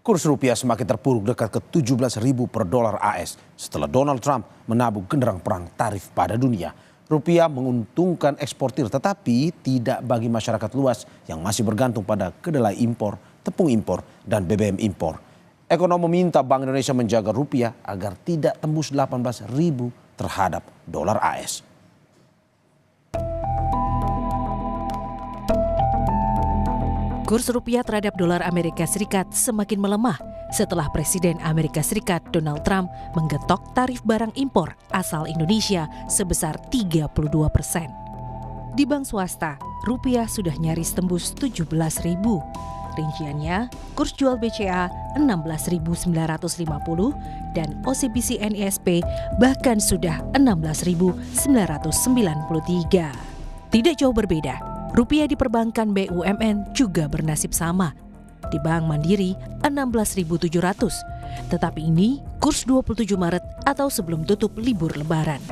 Kurs rupiah semakin terpuruk dekat ke 17.000 per dolar AS setelah Donald Trump menabung genderang perang tarif pada dunia. Rupiah menguntungkan eksportir tetapi tidak bagi masyarakat luas yang masih bergantung pada kedelai impor, tepung impor, dan BBM impor. Ekonom meminta Bank Indonesia menjaga rupiah agar tidak tembus 18.000 terhadap dolar AS. Kurs rupiah terhadap dolar Amerika Serikat semakin melemah setelah Presiden Amerika Serikat Donald Trump menggetok tarif barang impor asal Indonesia sebesar 32%. Di bank swasta, rupiah sudah nyaris tembus 17.000. Rinciannya, kurs jual BCA 16.950 dan OCBC NISP bahkan sudah 16.993. Tidak jauh berbeda. Rupiah di perbankan BUMN juga bernasib sama. Di Bank Mandiri 16.700, tetapi ini kurs 27 Maret atau sebelum tutup libur Lebaran.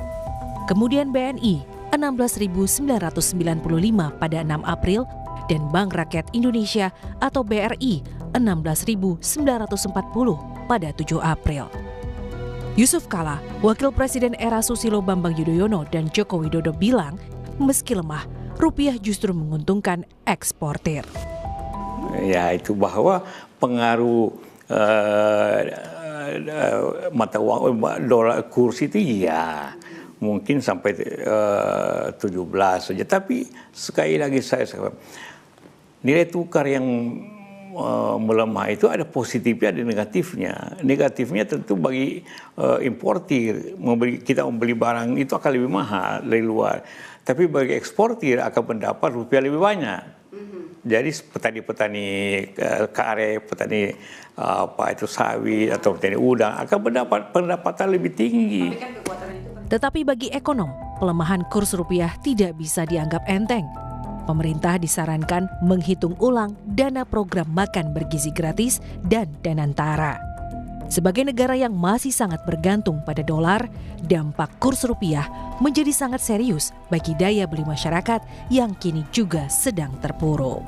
Kemudian BNI 16.995 pada 6 April dan Bank Rakyat Indonesia atau BRI 16.940 pada 7 April. Yusuf Kala, Wakil Presiden era Susilo Bambang Yudhoyono dan Joko Widodo bilang, meski lemah, rupiah justru menguntungkan eksportir. Ya, itu bahwa pengaruh mata uang dolar kurs itu ya mungkin sampai 17 saja. Tapi sekali lagi saya nilai tukar yang melemah itu ada positifnya, ada negatifnya. Negatifnya tentu bagi importir, kita membeli barang itu akan lebih mahal dari luar. Tapi bagi eksportir akan mendapat rupiah lebih banyak. Jadi petani-petani karet, petani sawit atau petani udang akan mendapat pendapatan lebih tinggi. Tetapi bagi ekonom, pelemahan kurs rupiah tidak bisa dianggap enteng. Pemerintah disarankan menghitung ulang dana program makan bergizi gratis dan Danantara. Sebagai negara yang masih sangat bergantung pada dolar, dampak kurs rupiah menjadi sangat serius bagi daya beli masyarakat yang kini juga sedang terpuruk.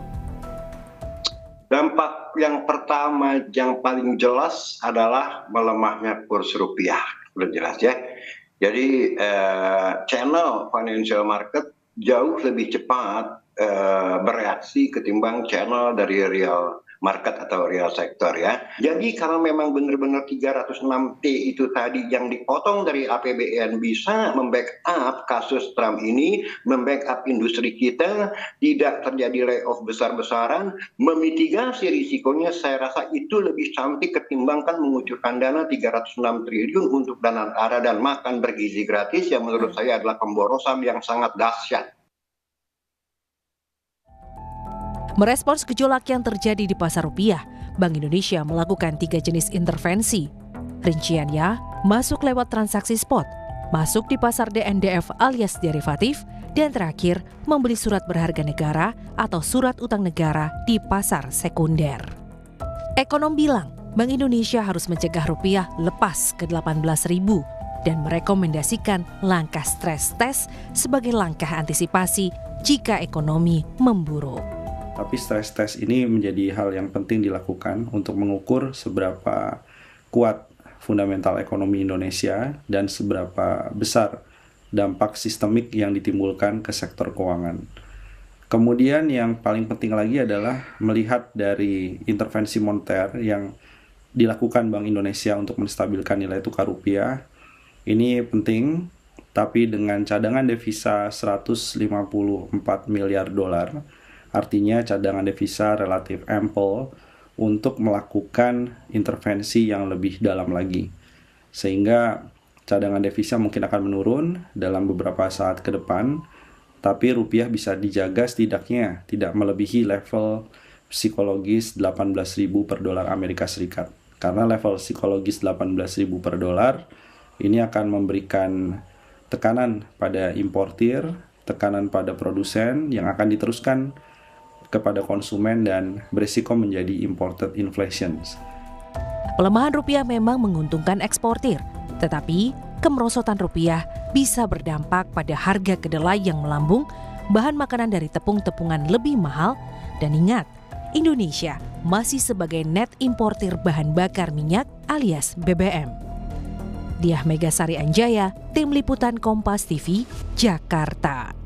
Dampak yang pertama yang paling jelas adalah melemahnya kurs rupiah. Sudah jelas ya. Jadi channel financial market jauh lebih cepat bereaksi ketimbang channel dari real market atau real sektor ya. Jadi kalau memang benar-benar 306T itu tadi yang dipotong dari APBN bisa membackup kasus Trump ini, membackup industri kita, tidak terjadi layoff besar-besaran, memitigasi risikonya, saya rasa itu lebih cantik ketimbang kan mengucurkan dana 306 triliun untuk Danantara dan makan bergizi gratis yang menurut saya adalah pemborosan yang sangat dahsyat. Merespons gejolak yang terjadi di pasar rupiah, Bank Indonesia melakukan 3 jenis intervensi. Rinciannya, masuk lewat transaksi spot, masuk di pasar DNDF alias derivatif, dan terakhir membeli surat berharga negara atau surat utang negara di pasar sekunder. Ekonom bilang, Bank Indonesia harus mencegah rupiah lepas ke 18.000 dan merekomendasikan langkah stres test sebagai langkah antisipasi jika ekonomi memburuk. Tapi stress test ini menjadi hal yang penting dilakukan untuk mengukur seberapa kuat fundamental ekonomi Indonesia dan seberapa besar dampak sistemik yang ditimbulkan ke sektor keuangan. Kemudian yang paling penting lagi adalah melihat dari intervensi moneter yang dilakukan Bank Indonesia untuk menstabilkan nilai tukar rupiah. Ini penting, tapi dengan cadangan devisa 154 miliar dolar, artinya cadangan devisa relatif ample untuk melakukan intervensi yang lebih dalam lagi. Sehingga cadangan devisa mungkin akan menurun dalam beberapa saat ke depan, tapi rupiah bisa dijaga setidaknya tidak melebihi level psikologis 18.000 per dolar Amerika Serikat. Karena level psikologis 18.000 per dolar ini akan memberikan tekanan pada importir, tekanan pada produsen yang akan diteruskan kepada konsumen dan berisiko menjadi imported inflation. Pelemahan rupiah memang menguntungkan eksportir, tetapi kemerosotan rupiah bisa berdampak pada harga kedelai yang melambung, bahan makanan dari tepung-tepungan lebih mahal, dan ingat, Indonesia masih sebagai net importir bahan bakar minyak alias BBM. Diah Megasari Anjaya, Tim Liputan Kompas TV, Jakarta.